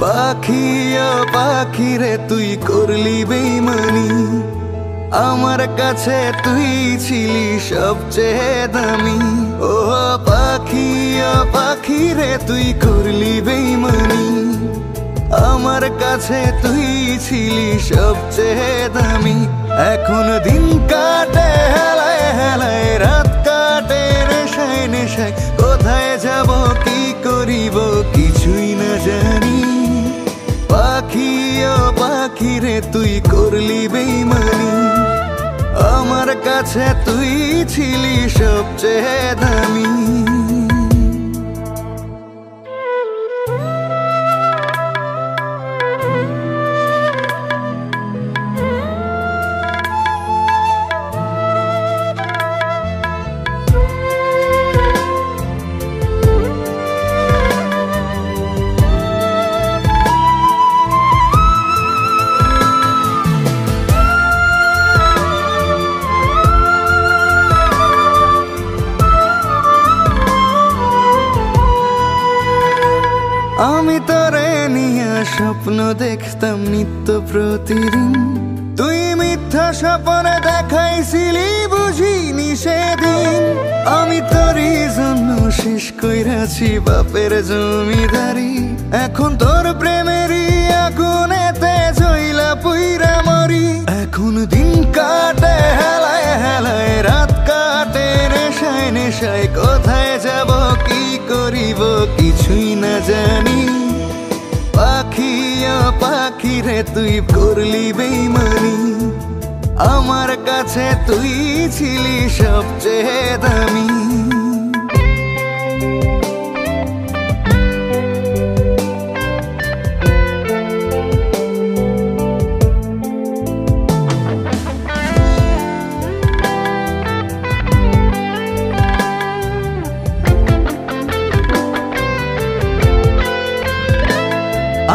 পাখি ও পাখি রে তুই করলি বেইমানি, আমার কাছে তুই ছিলি সবচেয়ে দামি। ও পাখি ও পাখি রে তুই করলি বেইমানি, আমার কাছে তুই ছিলি সবচেয়ে দামি। এখন দিন কাটে হেলায় হেলায়, রাত কাটে নেশায় নেশায়, কোথায় যাব কি করিব কিছুই না জানি। পাখি ও পাখি রে তুই করলি বেইমানি, আমার কাছে তুই ছিলি সবচেয়ে দামি। আমি তোরে নিয়ে স্বপ্ন দেখতাম নিত্য প্রতিদিন, তুই মিথ্যা স্বপ্ন দেখাইছিলি বুঝিনি সেদিন। আমি তোরই জন্য শেষ কইরাছি বাপের জমিদারি, এখন তোর প্রেমেরই আগুনেতে জ্বইলা পুইরা মরি। এখন দিন কাটে হেলায় হেলায়, রাত কাটে নেশায় নেশায়, কোথায় যাব কি করিব কিছুই না জানি। পাখি ও পাখি রে তুই করলি বেইমানি, আমার কাছে তুই ছিলি সবচেয়ে দামি।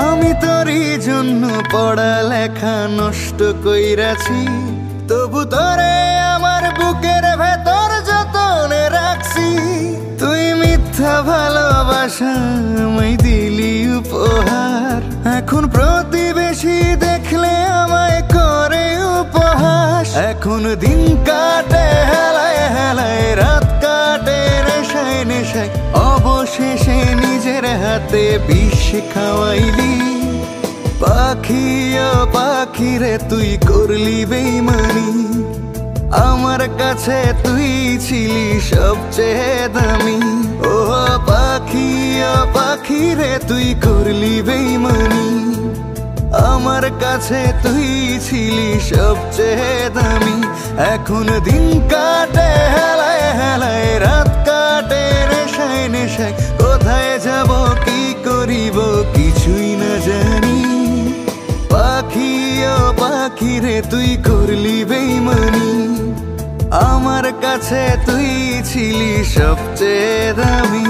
আমি তোরই জন্য পড়ালেখা নষ্ট কইরাছি, তবু তোরে আমার বুকের ভেতর যতনে রাখছি। তুই মিথ্যা ভালোবাসা আমায় দিলি উপহার, এখন প্রতিবেশী দেখলে আমায় করে উপহাস। এখন দিন কাটে হেলায় হেলায়, রাত কাটে নেশায় নেশায়, অবশেষে নিজের হাতে বিষ খাওয়াইলি। পাখি ও পাখি রে তুই করলি বেইমানি, আমার কাছে তুই ছিলি সবচেয়ে দামি। ও পাখি ও পাখি রে তুই করলি বেইমানি, আমার কাছে তুই ছিলি সবচেয়ে দামি। এখন দিন কাটে হেলায় হেলায়, রাত কাটে নেশায় নেশায়, কোথায় যাব কি করিব কিছুই না জানি। পাখি ও পাখি রে তুই করলি বেইমানি, আমার কাছে তুই ছিলি সবচেয়ে দামি।